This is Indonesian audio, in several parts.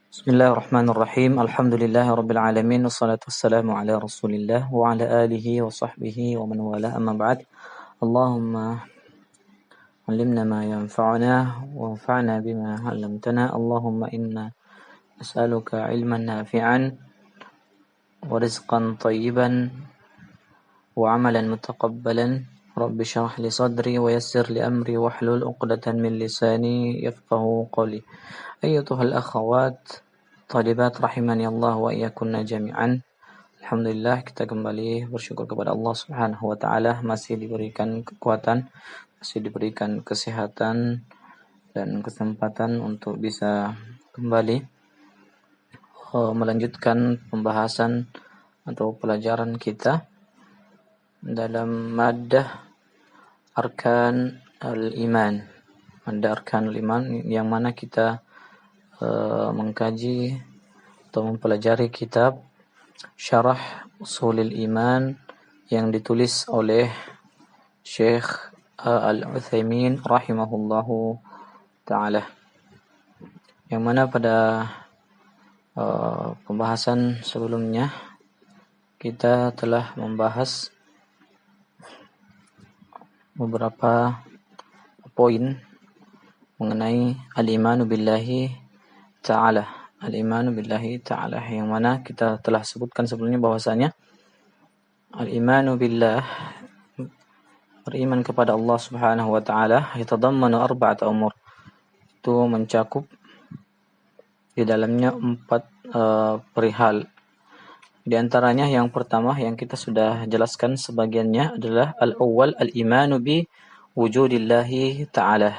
Bismillahirrahmanirrahim. Alhamdulillahirabbil alamin wassalatu wassalamu ala Rasulillah wa ala alihi wa sahbihi wa man wala amma ba'd. Allahumma 'allimna ma yanfa'una wanfa'na bima 'allamtana. Allahumma inna nas'aluka 'ilman nafi'an wa rizqan thayyiban wa 'amalan mutaqabbalan. Rabbi shrah li sadri wa yassir li amri wahlul 'uqdatan min lisani yafqahu qawli. Ayyatuhal akhawat Thalibat rahimani Allah wa iyyakunna jami'an. Alhamdulillah, kita kembali bersyukur kepada Allah Subhanahu wa taala, masih diberikan kekuatan, masih diberikan kesehatan dan kesempatan untuk bisa kembali melanjutkan pembahasan atau pelajaran kita dalam maddah arkan al-iman. Maddah arkan al-iman yang mana kita mengkaji atau mempelajari kitab Syarah Ushulul Iman yang ditulis oleh Syekh Al-Utsaimin rahimahullahu taala, yang mana pada pembahasan sebelumnya kita telah membahas beberapa poin mengenai al-imanu billahi ta'ala, al-imanu billahi ta'ala, yang mana kita telah sebutkan sebelumnya bahwasanya al-imanu billah, beriman kepada Allah Subhanahu wa taala, yatadammanu arba'ata umur, itu mencakup di dalamnya 4 perihal. Di antaranya yang pertama yang kita sudah jelaskan sebagiannya adalah al-awwal al-imanu bi wujudillahi ta'ala,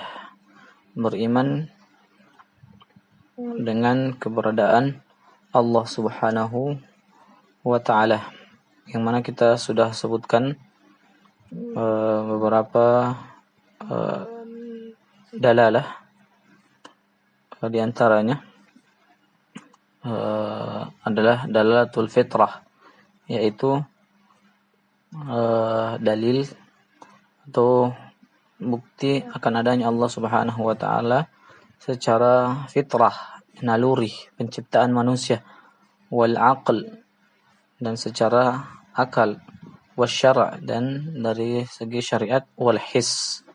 beriman dengan keberadaan Allah Subhanahu wa taala, yang mana kita sudah sebutkan beberapa dalalah. Di antaranya adalah dalalatul fitrah, yaitu dalil atau bukti akan adanya Allah Subhanahu wa taala secara fitrah, naluri penciptaan manusia, wal aql, dan secara akal, wasyara', dan dari segi syariat, wal his.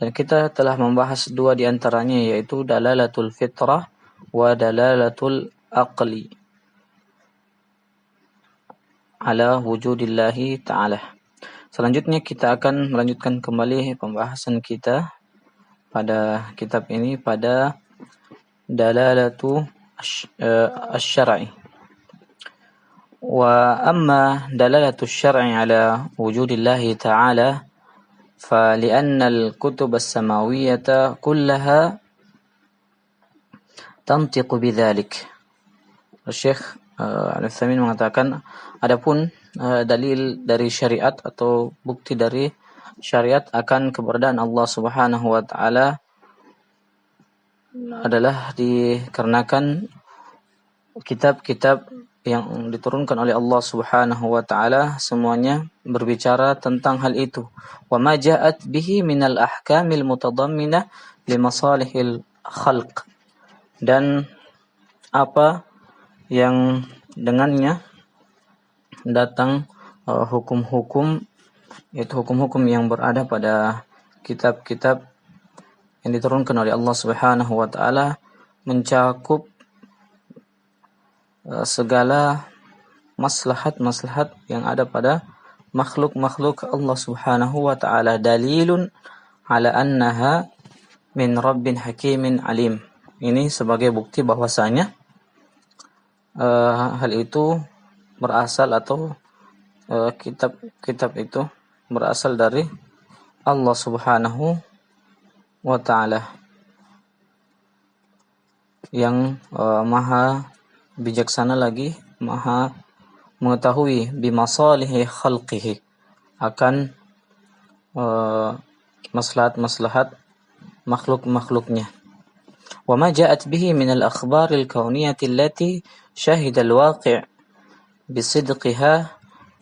Dan kita telah membahas 2 di antaranya, yaitu dalalatul fitrah wa dalalatul aqli ala wujudillahi ta'ala. Selanjutnya kita akan melanjutkan kembali pembahasan kita pada kitab ini pada dalalatu asy-syar'i. Wa amma dalalatu asy-syar'i ala wujudillahi ta'ala fa li'anna al-kutub as-samawiyyata kullaha tantiqu bidzalik. Syekh Al-Utsaimin mengatakan, adapun dalil dari syariat atau bukti dari syariat akan keberadaan Allah Subhanahu wa taala adalah dikarenakan kitab-kitab yang diturunkan oleh Allah Subhanahu wa taala semuanya berbicara tentang hal itu. Wa ma ja'at bihi minal ahkamil mutadamminah li masalihil khalq, dan apa yang dengannya datang hukum-hukum, yaitu hukum-hukum yang berada pada kitab-kitab yang diturunkan oleh Allah Subhanahu wa taala, mencakup segala maslahat-maslahat yang ada pada makhluk-makhluk Allah Subhanahu wa taala. Dalilun ala annaha min rabbin hakimin alim. Ini sebagai bukti bahwasanya hal itu berasal atau kitab-kitab itu berasal dari Allah Subhanahu wa ta'ala yang maha bijaksana lagi, maha mengetahui bimasalihi khalqihi, akan maslahat-maslahat makhluk-makhluknya. Wa ma ja'at bihi min al-akhbar al-kauniyati allati shahida al-waqi' bisidqiha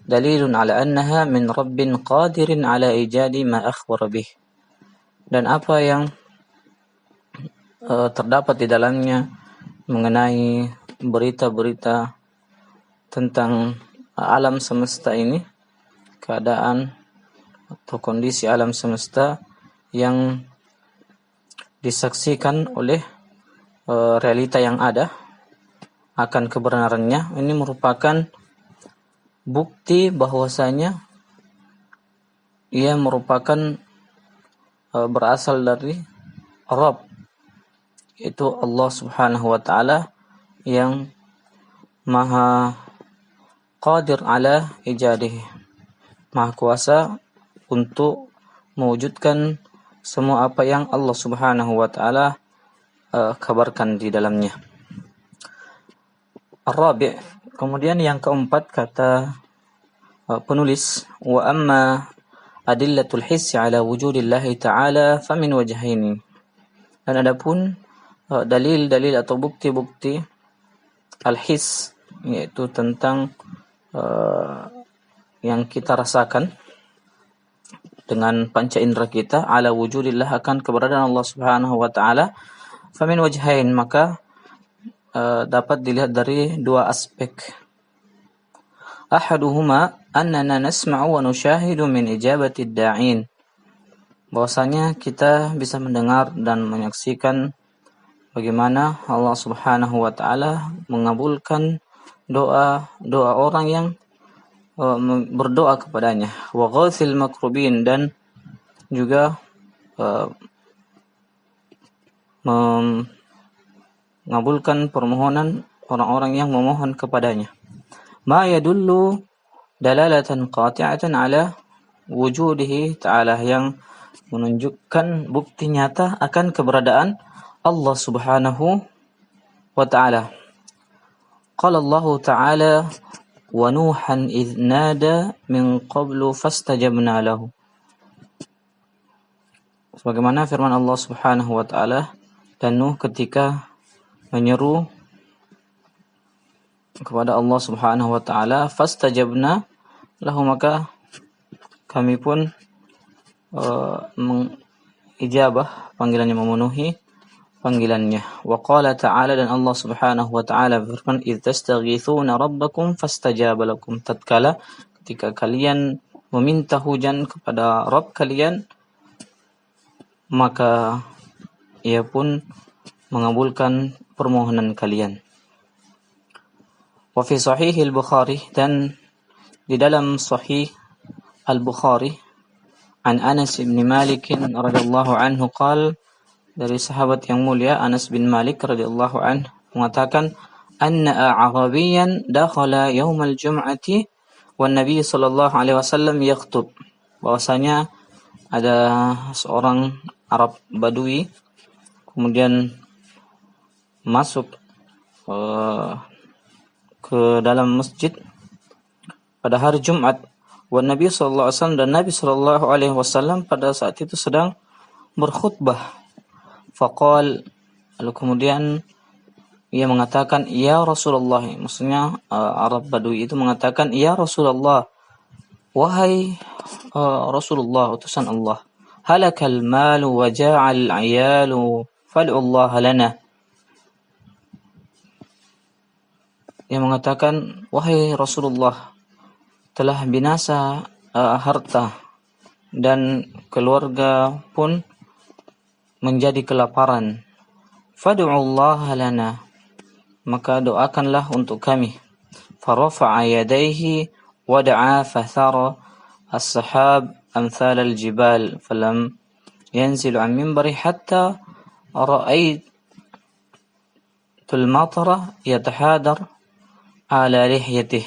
dalilun ala annaha min rabbin qadirin ala ijadi ma akhbara bih. Dan apa yang terdapat di dalamnya mengenai berita-berita tentang alam semesta ini, keadaan atau kondisi alam semesta yang disaksikan oleh realita yang ada akan kebenarannya. Ini merupakan bukti bahwasanya ia merupakan berasal dari Rabb, itu Allah Subhanahu wa taala yang maha qadir ala ijadihi, maha kuasa untuk mewujudkan semua apa yang Allah Subhanahu wa taala kabarkan di dalamnya. Ar-Rabi', kemudian yang keempat kata penulis, wa amma adillatul hissi ala wujudillahi ta'ala famin wajhaini. Dan adapun dalil-dalil atau bukti-bukti al-his, yaitu tentang yang kita rasakan dengan panca indera kita, ala wujudillah, akan keberadaan Allah Subhanahu wa taala, famin wajhain, maka dapat dilihat dari dua aspek. Ahaduhuma annana nasma'u wa nushahidu min ijabati ad-da'in, bahwasanya kita bisa mendengar dan menyaksikan bagaimana Allah Subhanahu wa taala mengabulkan doa orang yang berdoa kepadanya, wa ghathil makrubin, dan juga mengabulkan permohonan orang-orang yang memohon kepadanya. Ma yadullu dalalatan qati'atan ala wujudihi ta'ala, yang menunjukkan bukti nyata akan keberadaan Allah Subhanahu wa ta'ala. Qala Allah ta'ala wa nuhan idh nada min qablu fastajabna lahu, sebagaimana firman Allah Subhanahu wa ta'ala, dan Nuh ketika menyeru kepada Allah Subhanahu wa ta'ala, fastajabna lahu, maka kami pun mengijabah panggilannya, memenuhi panggilannya. Wa qala ta'ala, dan Allah Subhanahu wa ta'ala berfirman, idz tastaghithuna rabbakum fastajaba lakum, tatkala ketika kalian meminta hujan kepada Rabb kalian, maka ia pun mengabulkan permohonan kalian. Wa fi sahih al-Bukhari, dan di dalam sahih al-Bukhari, an Anas bin Malik radhiyallahu anhu qala, dari sahabat yang mulia Anas bin Malik radhiyallahu anhu mengatakan, anna a'rabiyyan dakhala yaumal jum'ati wan nabiy sallallahu alaihi wasallam yakhutub, bahwasanya ada seorang Arab Badui kemudian masuk ke dalam masjid pada hari Jumat, wan nabiy sallallahu alaihi wasallam, dan Nabi sallallahu alaihi wasallam pada saat itu sedang berkhutbah. Faqal, lalu kemudian ia mengatakan, ya Rasulullah, maksudnya Arab Badui itu mengatakan, ya Rasulullah, wahai Rasulullah, utusan Allah, halakal malu wa ja'al ayalu fad'u Allah lana. Ia mengatakan, wahai Rasulullah, telah binasa harta dan keluarga pun menjadi kelaparan. Fad'u Allah lana, maka doakanlah untuk kami. Farafa'a yadayhi wa da'a fathara as-sahab amthal al-jibal falam yanzilu an minbari hatta ra'aytul matara yatahadar ala lihyatih.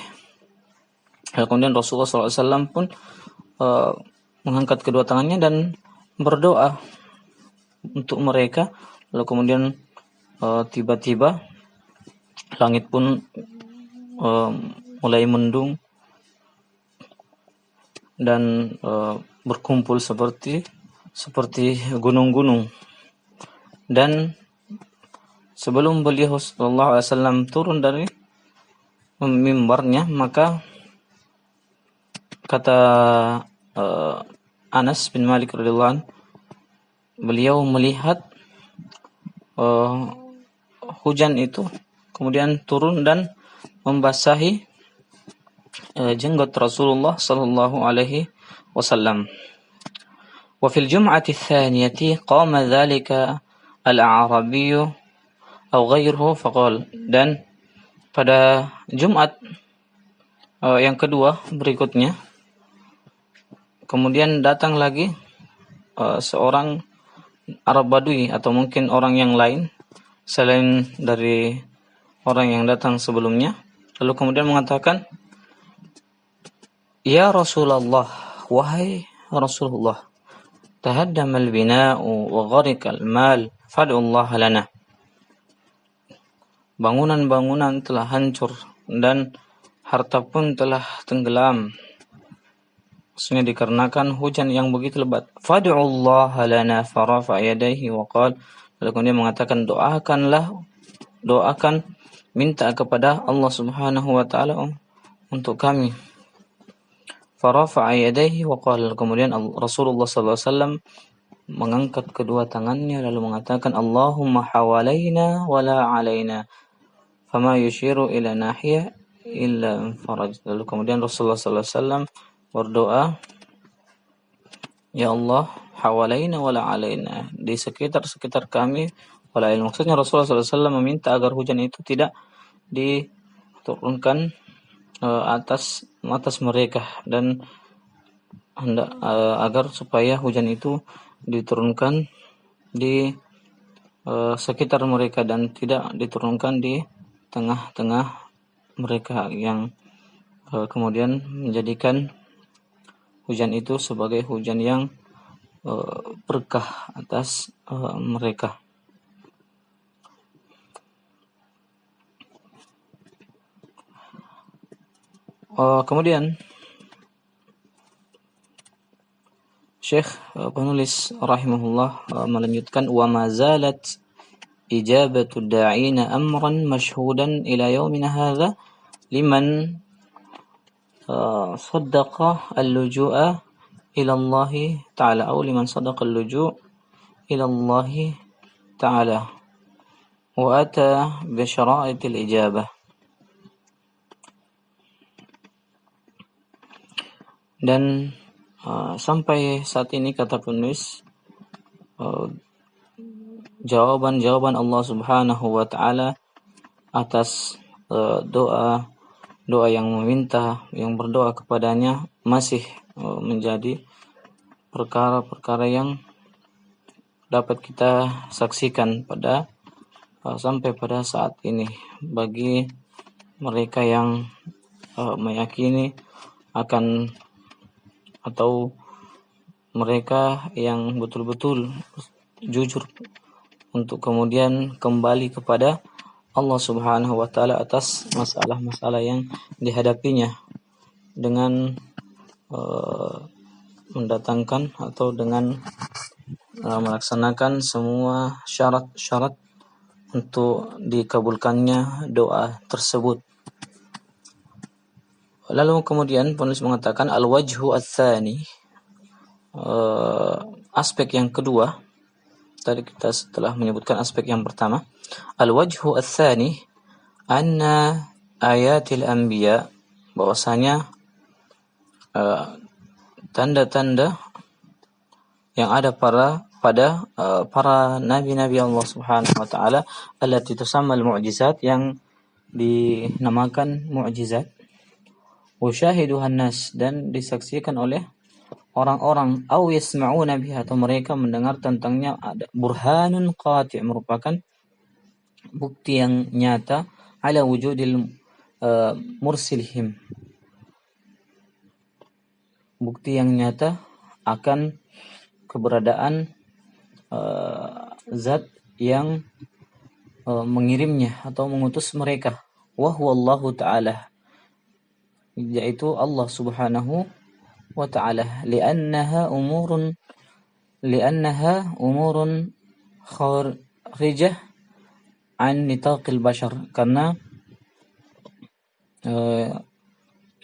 Kemudian Rasulullah SAW pun mengangkat kedua tangannya dan berdoa untuk mereka. Lalu kemudian tiba-tiba langit pun mulai mendung dan berkumpul seperti gunung-gunung. Dan sebelum beliau sallallahu alaihi wasallam turun dari mimbarnya, maka kata Anas bin Malik radhiyallahu anhu, beliau melihat hujan itu kemudian turun dan membasahi jenggot Rasulullah sallallahu alaihi wasallam. Wa fil jum'ati tsaniyati qama dzalika al-a'rabiyyu aw ghairuhu faqala, dan pada Jumat yang kedua berikutnya kemudian datang lagi seorang Arab Badui atau mungkin orang yang lain selain dari orang yang datang sebelumnya, lalu kemudian mengatakan, "Ya Rasulullah, wahai Rasulullah, tahaddama al-bina'u wa gharika al-mal fad'u Allah lana." Bangunan-bangunan telah hancur dan harta pun telah tenggelam. Maksudnya dikarenakan hujan yang begitu lebat. Fad'u Allah lana farafa yadayhi wa qala, lalu kemudian mengatakan, doakan, minta kepada Allah Subhanahu wa taala untuk kami. Farafa yadayhi wa qala, kemudian Rasulullah sallallahu alaihi wasallam mengangkat kedua tangannya lalu mengatakan, Allahumma hawalaina wala alaina fama yushiru ila nahiyah illa faraj. Lalu kemudian Rasulullah sallallahu alaihi wasallam berdoa, ya Allah, hawalaina wala alaina, di sekitar kami wala alaina. Maksudnya Rasulullah sallallahu alaihi wasallam meminta agar hujan itu tidak diturunkan atas mereka, dan hendak agar supaya hujan itu diturunkan di sekitar mereka dan tidak diturunkan di tengah-tengah mereka, yang kemudian menjadikan hujan itu sebagai hujan yang berkah atas mereka. Kemudian Syekh penulis rahimahullah melanjutkan, wa mazalat ijabatu da'ina amran mashhudan ila yaumina hadza liman saddaqa al-luju'a ila Allah ta'ala, atau liman saddaqa al-luju' ila Allah ta'ala wa ata bi syara'it al-ijabah. Dan sampai saat ini, kata penulis, jawaban Allah Subhanahu wa taala atas doa yang meminta, yang berdoa kepadanya masih menjadi perkara-perkara yang dapat kita saksikan sampai pada saat ini bagi mereka yang meyakini akan, atau mereka yang betul-betul jujur untuk kemudian kembali kepada Allah Subhanahu wa taala atas masalah-masalah yang dihadapinya dengan mendatangkan atau dengan melaksanakan semua syarat-syarat untuk dikabulkannya doa tersebut. Lalu kemudian penulis mengatakan, al-wajhu ats-tsani, aspek yang kedua. Tadi kita setelah menyebutkan aspek yang pertama, al-wajhu ats-tsani anna ayatil anbiya, bahwasanya tanda-tanda yang ada pada para nabi-nabi Allah Subhanahu wa taala, allati tusamma al-mu'jizat, yang dinamakan mu'jizat, usyahiduhan nas, dan disaksikan oleh orang-orang, aw yasma'una biha, atau mereka mendengar tentangnya, ada burhanun qati', merupakan bukti yang nyata, ala wujudil mursilihim, bukti yang nyata akan keberadaan zat yang mengirimnya atau mengutus mereka, wa huwallahu ta'ala, yaitu Allah Subhanahu wa ta'ala, li'annaha umurun kharijah an nitaqil bashar, karena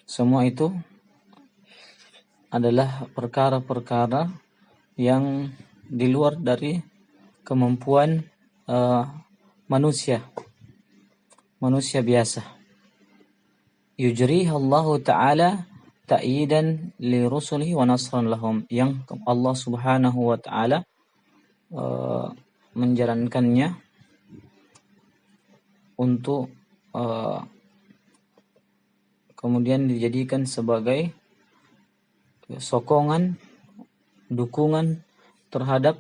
semua itu adalah perkara-perkara yang di luar dari kemampuan manusia. manusia biasa. Yujriha Allah Ta'ala ta'yidan li rusulihi wa nasran lahum, yang Allah Subhanahu wa Ta'ala menjalankannya untuk kemudian dijadikan sebagai sokongan, dukungan terhadap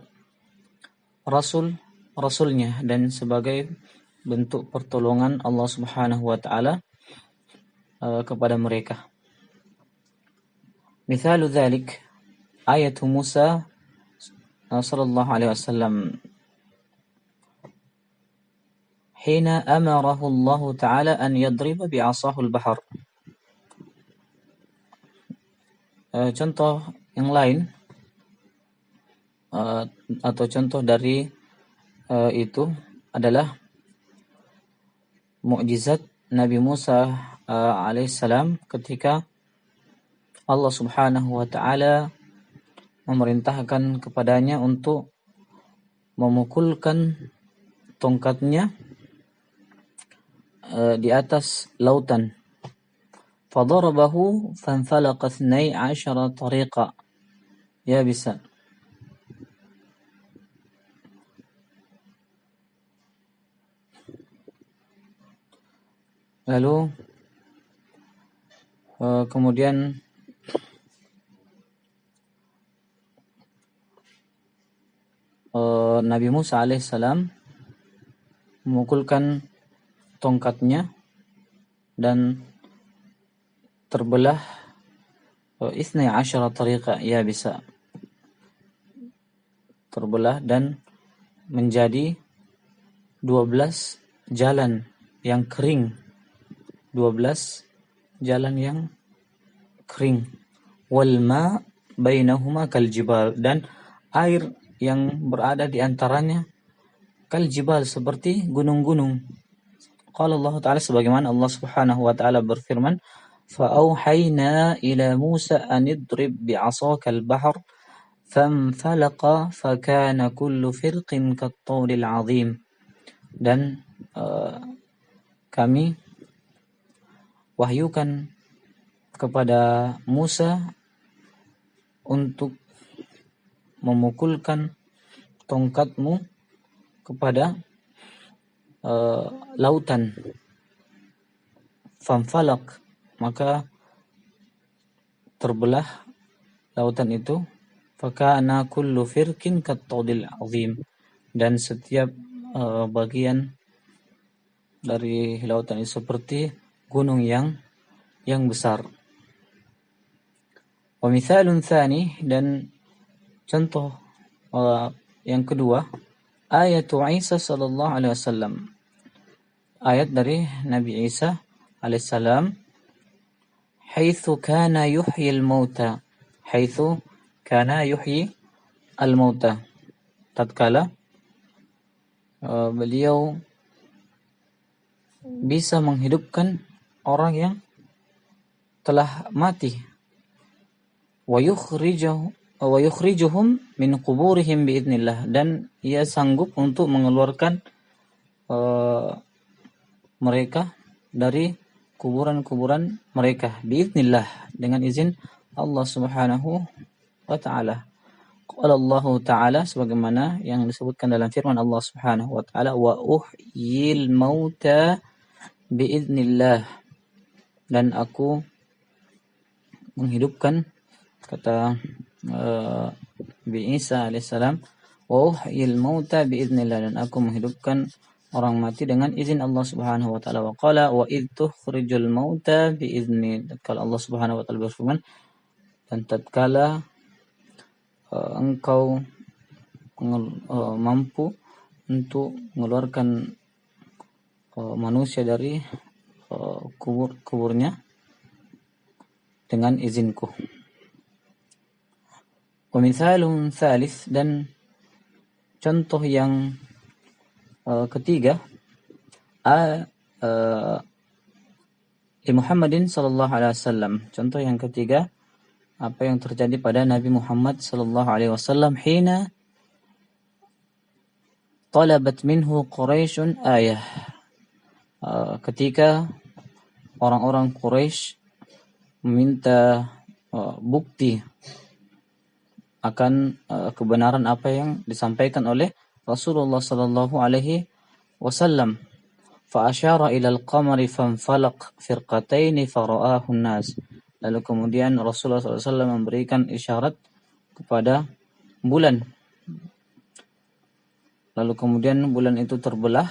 rasulnya, dan sebagai bentuk pertolongan Allah Subhanahu wa Ta'ala kepada mereka. Mithalu dzalik ayat Musa sallallahu alaihi wasallam hina amarahu Allah Ta'ala an yadriba bi'asahu al-bahr. Contoh yang lain atau contoh dari itu adalah mukjizat Nabi Musa alaihissalam ketika Allah Subhanahu wa Ta'ala memerintahkan kepadanya untuk memukulkan tongkatnya di atas lautan. Fadarabahu fanfalaqa 12 tariqa yabisa. Lalu kemudian Nabi Musa alaihissalam memukulkan tongkatnya dan terbelah 12 tariqa yabisa, terbelah dan menjadi 12 jalan yang kering, 12 jalan yang kering. Wal ma bainahuma kal jibal, dan air yang berada di antaranya kal jibal, seperti gunung-gunung. Qala Allah Ta'ala, sebagaimana Allah Subhanahu wa Ta'ala berfirman, fa auhayna ila Musa an idrib bi'asaka al-bahr fanfalaqa fakana kullu firqin kat-tawdil 'azim. Dan kami wahyukan kepada Musa untuk memukulkan tongkatmu kepada lautan. Fanfalaq, maka terbelah lautan itu. Fakana kullu firqin kat-tawdil 'azim, dan setiap bagian dari lautan itu seperti gunung yang besar. Wa mithalun tsani, dan contoh yang kedua, ayat Isa sallallahu alaihi wasallam, ayat dari Nabi Isa alaihissalam, haitsu kana yuhyi al-mauta, haitsu kana yuhyi al-mauta, tatkala beliau bisa menghidupkan orang yang telah mati. Wa yukhrijuhum min quburihim biidznillah, dan ia sanggup untuk mengeluarkan mereka dari kuburan-kuburan mereka biidznillah, dengan izin Allah Subhanahu wa Ta'ala. Qala Allah Ta'ala, sebagaimana yang disebutkan dalam firman Allah Subhanahu wa Ta'ala, wa uhyil mauta biidznillah, dan aku menghidupkan, kata Nabi Isa alaihissalam, wa uhyil mauta biidznillah, dan aku menghidupkan orang mati dengan izin Allah Subhanahu wa Ta'ala. Wa qala wa id tukhrijul mauta biizni, tatkala Allah Subhanahu wa Ta'ala berfirman, dan tatkala engkau mampu untuk mengeluarkan manusia dari kuburnya dengan izinku. Wa mithalun tsalits, dan contoh yang ketiga, li Muhammadin sallallahu alaihi wasallam, contoh yang ketiga apa yang terjadi pada Nabi Muhammad sallallahu alaihi wasallam hina talabat minhu Quraisyun ayah, ketika orang-orang Quraisy meminta bukti akan kebenaran apa yang disampaikan oleh Rasulullah sallallahu alaihi wasallam. Fa asyara ila al-qamari fanfalaq firqataini fara'ahu an-nas. Lalu kemudian Rasulullah sallallahu alaihi wasallam memberikan isyarat kepada bulan. Lalu kemudian bulan itu terbelah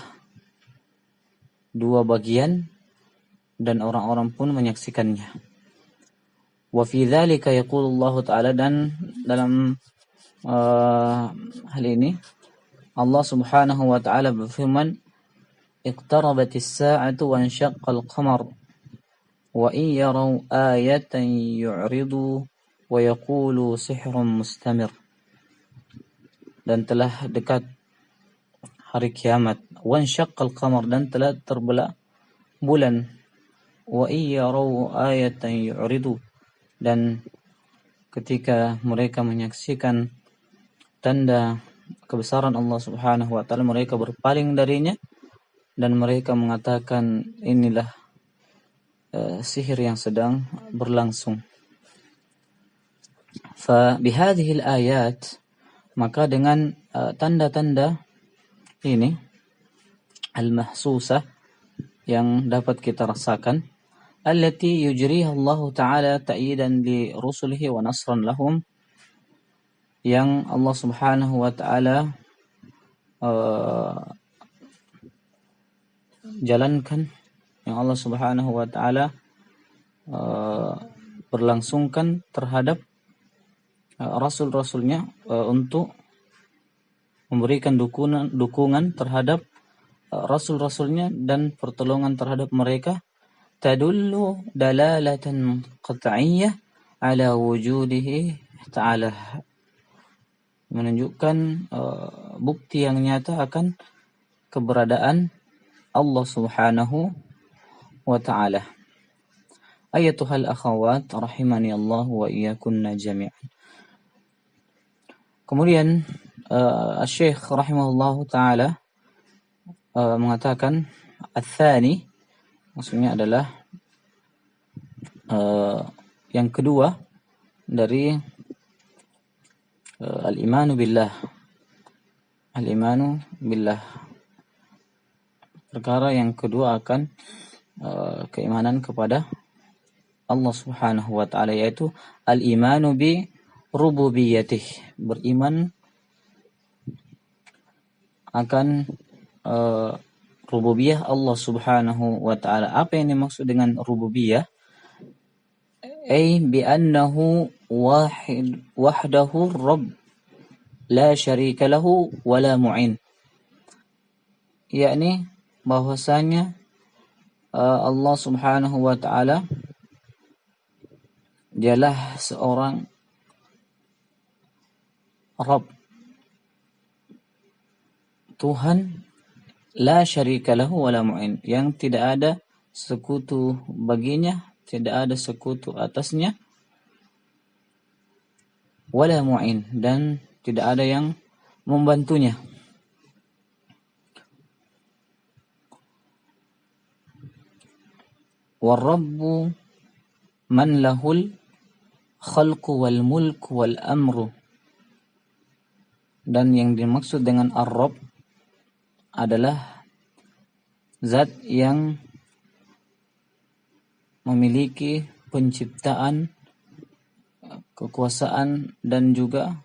dua bagian dan orang-orang pun menyaksikannya. Wa fi dzalika yaqulu Allah Ta'ala, dan dalam hal ini Allah Subhanahu wa taala berfirman, iqtarabatis sa'atu wa insyaqqal qamar wa in yaraw ayatan yu'ridu wa yaqulu sihrun mustamir. Dan telah dekat hari kiamat, wa insyaqqal qamar, dan telah terbelah bulan, wa in yaraw ayatan yu'ridu, dan ketika mereka menyaksikan tanda kebesaran Allah Subhanahu wa taala, mereka berpaling darinya dan mereka mengatakan inilah sihir yang sedang berlangsung. Fa bihadhihi al-ayat, maka dengan tanda-tanda ini al-mahsusah yang dapat kita rasakan, allati yujriha Allah Ta'ala ta'yidan li rusulihi wa nasran lahum, yang Allah Subhanahu wa taala jalankan, yang Allah Subhanahu wa taala berlangsungkan terhadap rasul-rasulnya untuk memberikan dukungan terhadap rasul-rasulnya dan pertolongan terhadap mereka, tadullu dalalatan qat'iyyah ala wujudihi ta'ala, menunjukkan bukti yang nyata akan keberadaan Allah Subhanahu wa taala. Ayatuhal akhawat rahimani Allah wa iyyakunna jami'an. Kemudian Syekh rahimahullahu taala mengatakan ats-tsani, maksudnya adalah yang kedua dari al-imanu billah. Al-imanu billah, perkara yang kedua akan keimanan kepada Allah Subhanahu wa taala, yaitu al-imanu bi rububiyyatih, beriman akan rububiyah Allah Subhanahu wa taala. Apa yang dimaksud dengan rububiyah? Ay bi annahu wahdahu rabb la syarika lahu wa la mu'in, yakni bahwasanya Allah Subhanahu wa taala dialah seorang Rabb, Tuhan, la syarika lahu wa la mu'in, yang tidak ada sekutu baginya, tidak ada sekutu atasnya, wala mu'in, dan tidak ada yang membantunya. War-rabbu man lahul khalqu wal mulku wal amru, dan yang dimaksud dengan ar-rabb adalah zat yang memiliki penciptaan, kekuasaan, dan juga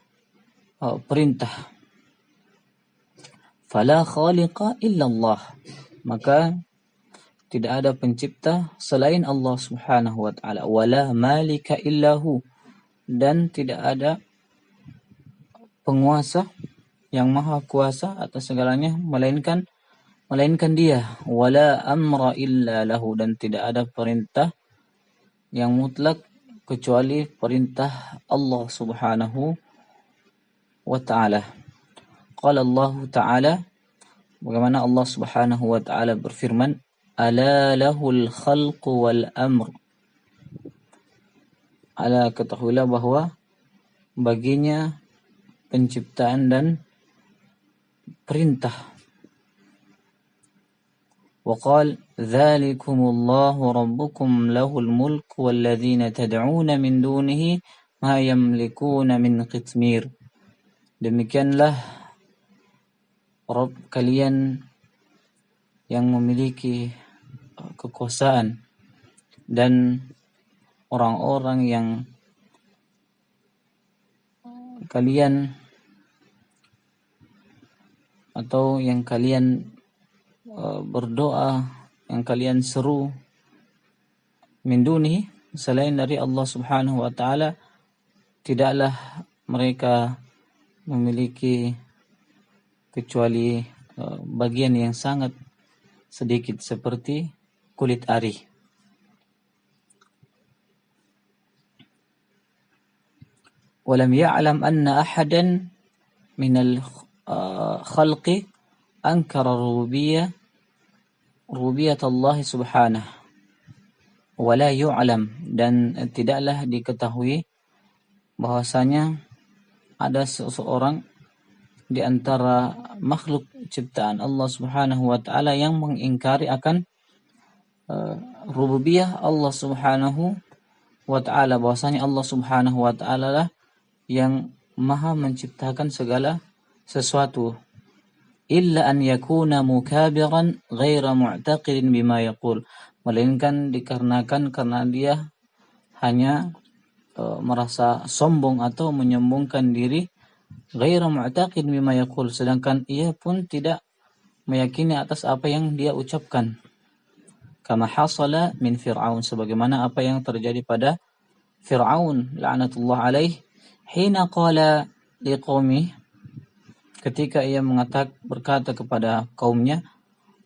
perintah. Fala khaliqa illallah, maka tidak ada pencipta selain Allah Subhanahu wa taala. Wala malika illahu, dan tidak ada penguasa yang maha kuasa atas segalanya melainkan Dia. Wala amra illa lahu, dan tidak ada perintah yang mutlak kecuali perintah Allah Subhanahu wa taala. Qala Allah taala, bagaimana Allah Subhanahu wa taala berfirman, ala lahul khalqu wal amr. Ala, ketahuilah bahwa baginya penciptaan dan perintah. وقال ذلكم الله ربكم له الملك والذين تدعون من دونه ما يملكون من قطمير. Demikianlah Rabb kalian yang memiliki kekuasaan dan orang-orang yang kalian atau yang kalian berdoa, yang kalian seru min dunihi, selain dari Allah Subhanahu wa taala, tidaklah mereka memiliki kecuali bagian yang sangat sedikit seperti kulit ari. Walam ya'lam anna ahadan minal khalqi ankara rububiyyah Allah subhanahu wala yu'lam, dan tidaklah diketahui bahwasanya ada seseorang di antara makhluk ciptaan Allah Subhanahu wa taala yang mengingkari akan rububiyah Allah Subhanahu wa taala, bahwasanya Allah Subhanahu wa taala lah yang maha menciptakan segala sesuatu. Illa an yakuna mukabiran ghaira mu'taqidin bima yaqul, melainkan dikarenakan karena dia hanya merasa sombong atau menyombongkan diri, ghaira mu'taqid bima yaqul, sedangkan ia pun tidak meyakini atas apa yang dia ucapkan. Kama hasala min Fir'aun, sebagaimana apa yang terjadi pada Fir'aun la'natullah alaih, hina qala liqaumi, ketika ia berkata kepada kaumnya,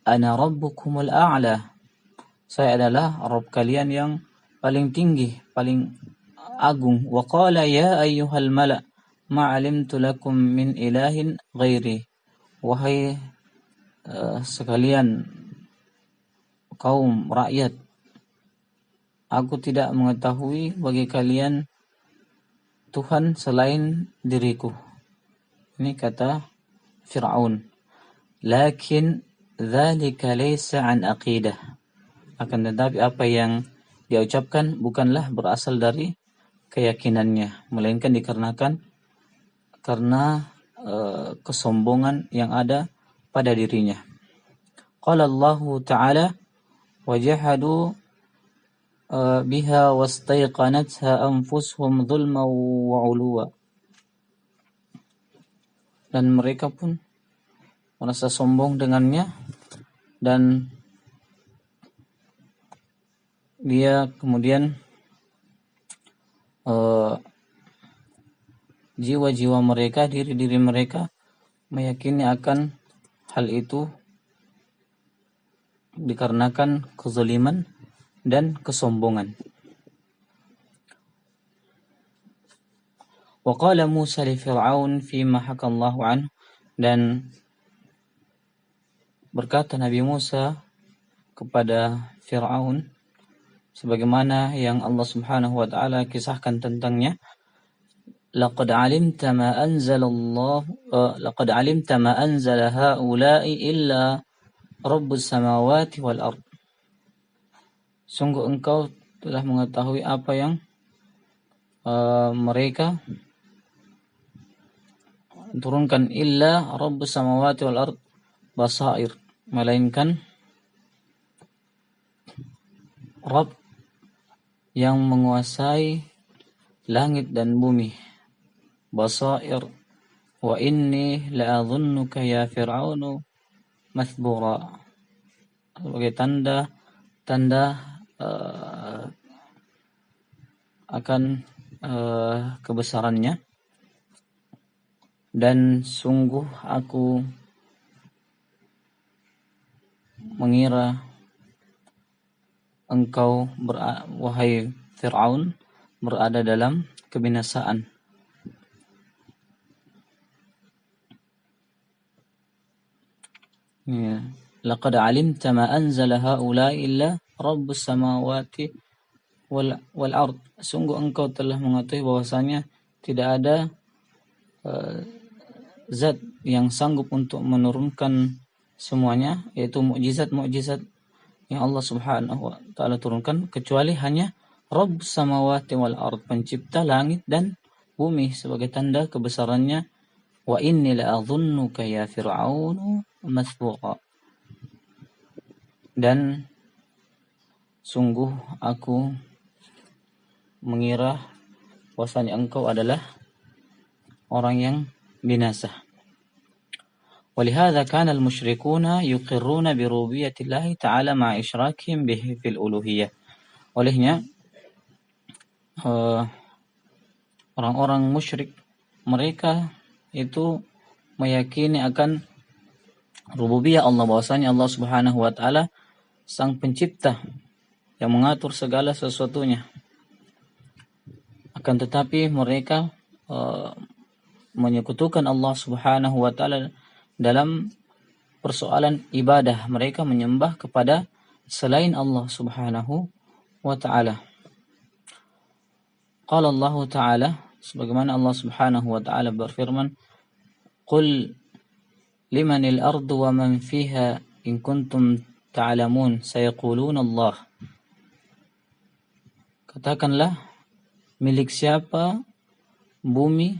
ana rabbukumul a'la, saya adalah Rabb kalian yang paling tinggi, paling agung. Wa qala ya ayyuhal mala' ma 'alimtu lakum min ilahin ghairi, wahai sekalian kaum rakyat, aku tidak mengetahui bagi kalian Tuhan selain diriku. Ini kata Fir'aun. Lakin dzalika laysa an aqidah, akan tetapi apa yang dia ucapkan bukanlah berasal dari keyakinannya, melainkan dikarenakan karena kesombongan yang ada pada dirinya. Qala Allah Ta'ala wajahadu biha wastaiqanatha anfusuhum dhulman wa 'uluwa, dan mereka pun merasa sombong dengannya, dan dia kemudian jiwa-jiwa mereka, diri-diri mereka meyakini akan hal itu dikarenakan kezaliman dan kesombongan. Wa qala Musa li Fir'aun fima hakallahu anhu, dan berkata Nabi Musa kepada Fir'aun sebagaimana yang Allah Subhanahu wa taala kisahkan tentangnya, laqad 'alimta ma anzala haula'i illa rabbus samawati wal ard, sungguh engkau telah mengetahui apa yang mereka turunkan, illa rabbus samawati wal ard basair, melainkan Rabb yang menguasai langit dan bumi, basair. Wa inni la'adhunnuka ya Fir'aunu mathbura, sebagai tanda akan kebesarannya, dan sungguh aku mengira engkau wahai Fir'aun berada dalam kebinasaan. Ya. Laqad 'alimta ma anzala haula'i illa rabbus samawati wal ard, sungguh engkau telah mengetahui bahwasanya tidak ada zat yang sanggup untuk menurunkan semuanya, yaitu mukjizat-mukjizat yang Allah Subhanahu wa taala turunkan kecuali hanya Rabb samawati wal ard, pencipta langit dan bumi sebagai tanda kebesarannya. Wa inni la'adhunnuka ya fir'aunu masbuqa. Dan sungguh aku mengira bahwasanya engkau adalah orang yang binasa. ولهذا كان المشركون يقرون بربوبية الله تعالى مع إشراكهم به في الألوهية. Olehnya orang-orang musyrik mereka itu meyakini akan rububiyah Allah, bahwasanya Allah Subhanahu wa taala sang pencipta yang mengatur segala sesuatunya. Akan tetapi mereka menyekutukan Allah Subhanahu wa taala dalam persoalan ibadah. Mereka menyembah kepada selain Allah Subhanahu wa taala. Qala Allah taala, sebagaimana Allah Subhanahu wa taala berfirman, "Qul limanil ardu wa man fiha in kuntum ta'lamun sayaquluna Allah." Katakanlah, milik siapa bumi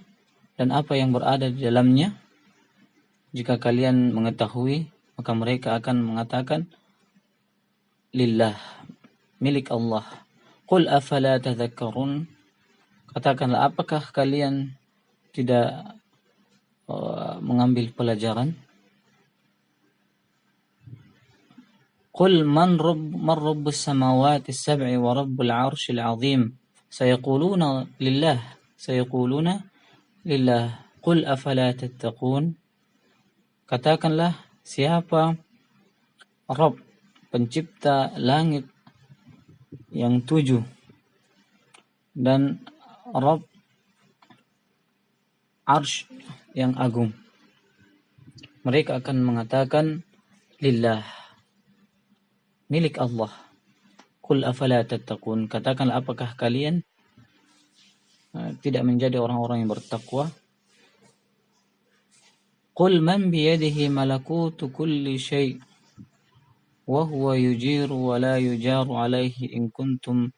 dan apa yang berada di dalamnya? Jika kalian mengetahui, maka mereka akan mengatakan lillah, milik Allah. Qul afala tadhakkarun. Katakanlah, apakah kalian tidak mengambil pelajaran? Qul man rabbus samawati as-sab'i wa rabbul 'arsyil 'azim sayaquluna lillah qul afala tattaqun. Katakanlah, siapa Rabb, pencipta langit yang 7 dan Rabb Arsy yang agung. Mereka akan mengatakan lillah, milik Allah. Qul afala tattaqun. Katakanlah, apakah kalian tidak menjadi orang-orang yang bertakwa? Qul man biyadihi malakutu kulli syai' wa huwa yujiru wa la yujaru alaihi in kuntum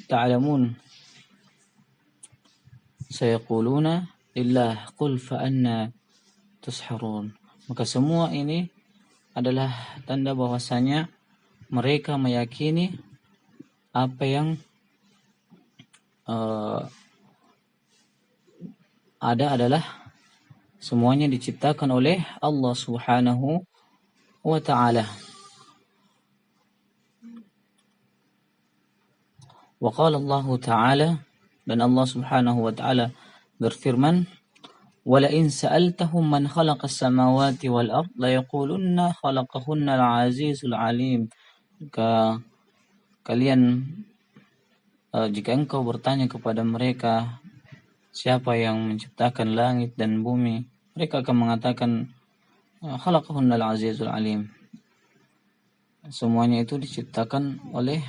ta'lamun sayaquluna lillah qul fa anna tusharun. Maka semua ini adalah tanda bahwasanya mereka meyakini apa yang ada adalah semuanya diciptakan oleh Allah Subhanahu wa ta'ala. Wa qala Allah ta'ala, dan Allah Subhanahu wa ta'ala berfirman, wa la in sa'altahum man khalaqas samawati wal ard la yaqulunna khalaqahunna al-'azizul 'alim. Jika engkau bertanya kepada mereka siapa yang menciptakan langit dan bumi, mereka akan mengatakan khalaqahunna al-'azizul 'alim. Semuanya itu diciptakan oleh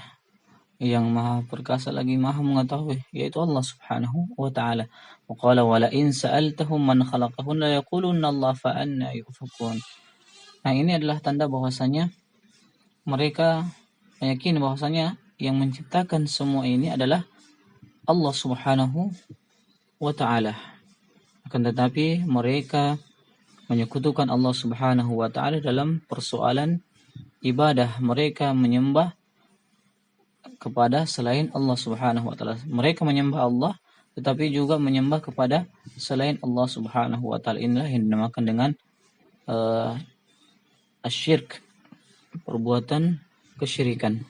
yang maha perkasa lagi maha mengetahui, yaitu Allah Subhanahu wa ta'ala. Wa qala wa la in sa'altahum man khalaqahunna yaqulunna Allah fa anna yufakun. Nah, ini adalah tanda bahwasanya mereka meyakini bahwasanya yang menciptakan semua ini adalah Allah Subhanahu wa ta'ala. Akan tetapi mereka menyekutukan Allah Subhanahu wa ta'ala dalam persoalan ibadah. Mereka menyembah kepada selain Allah Subhanahu wa ta'ala. Mereka menyembah Allah tetapi juga menyembah kepada selain Allah Subhanahu wa ta'ala. Inilah yang dinamakan dengan asyirk, perbuatan kesyirikan.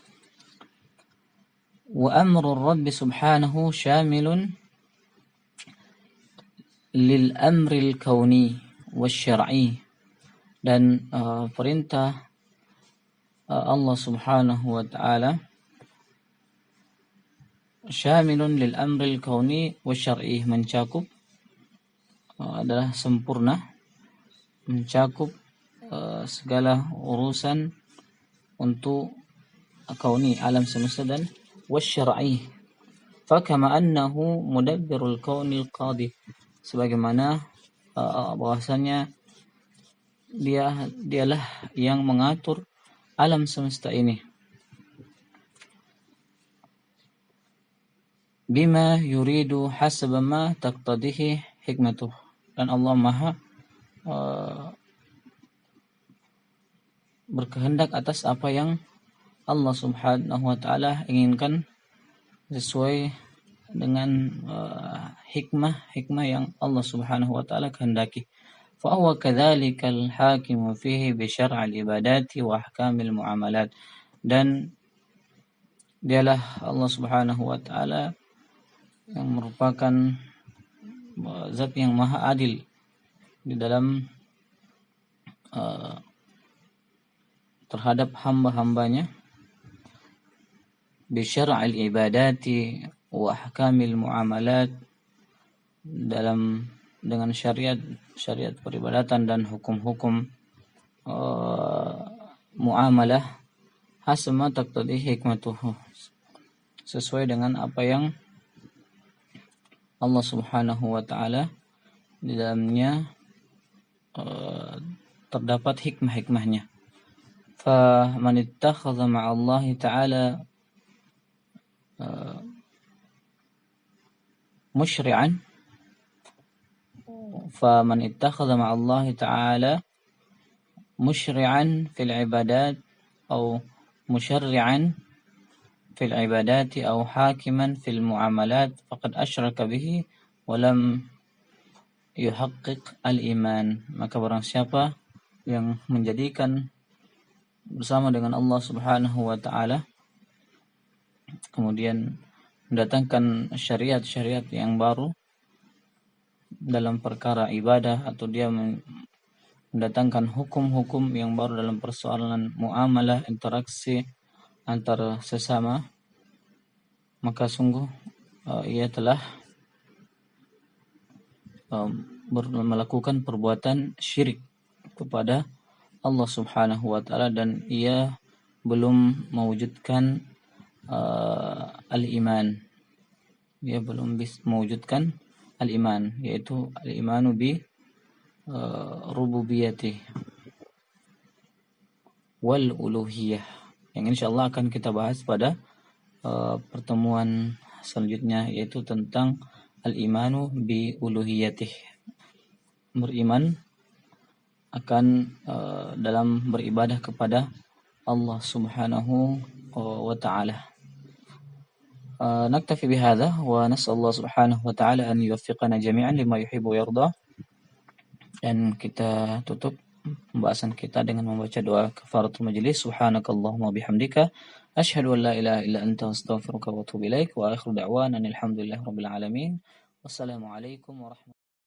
Wa amru Rabbi Subhanahu syamilun lil amril kauni wasyar'i. Dan perintah Allah Subhanahu wa ta'ala syamilun lil amril kauni wasyar'i, mencakup adalah sempurna, mencakup segala urusan untuk kauni, alam semesta, dan wasyar'i. Fakama annahu mudabbirul kaunil qadi, sebagaimana bahwasanya dialah yang mengatur alam semesta ini bima yuridu hasaba ma taqtadihi hikmatuh, dan Allah Maha berkehendak atas apa yang Allah Subhanahu wa taala inginkan sesuai dengan hikmah yang Allah Subhanahu wa taala kehendaki. Fa huwa kadzalikal hakimu fihi bi syar'il ibadati wa ahkamil muamalat, dan dialah Allah Subhanahu wa taala yang merupakan zat yang maha adil di dalam terhadap hamba-hambanya, bi syar'il ibadati wa ahkamil muamalat, dengan syariat peribadatan dan hukum-hukum muamalah, hasma taqtadi hikmatuhu, sesuai dengan apa yang Allah Subhanahu wa taala di dalamnya terdapat hikmah-hikmahnya. Fa man ittakhadha ma'allahi ta'ala musyri'an فمن اتخذ مع الله تعالى مشرعا في العبادات أو مشرعا في العبادات أو حاكما في المعاملات فقد أشرك به ولم يحقق الإيمان. Maka barang siapa yang menjadikan bersama dengan Allah Subhanahu wa taala, kemudian mendatangkan syariat-syariat yang baru dalam perkara ibadah, atau dia mendatangkan hukum-hukum yang baru dalam persoalan muamalah, interaksi antara sesama, maka sungguh ia telah melakukan perbuatan syirik kepada Allah Subhanahu wa taala, dan ia belum mewujudkan al-iman. Ia belum mewujudkan al-iman, yaitu al-imanu bi rububiyati wal uluhiyah, yang insyaallah akan kita bahas pada pertemuan selanjutnya, yaitu tentang al-imanu bi uluhiyatih, beriman akan dalam beribadah kepada Allah Subhanahu wa ta'ala. نكتفي بهذا ونسأل الله سبحانه وتعالى أن يوفقنا جميعا لما يحب ويرضى. Dan kita tutup pembahasan kita dengan membaca doa kafaratul majlis. Subhanakallahumma bihamdika asyhadu an la ilaha illa anta astaghfiruka wa atubu ilaik, wa akhiru da'wana alhamdulillahi rabbil alamin. Wassalamualaikum warahmatullahi wabarakatuh.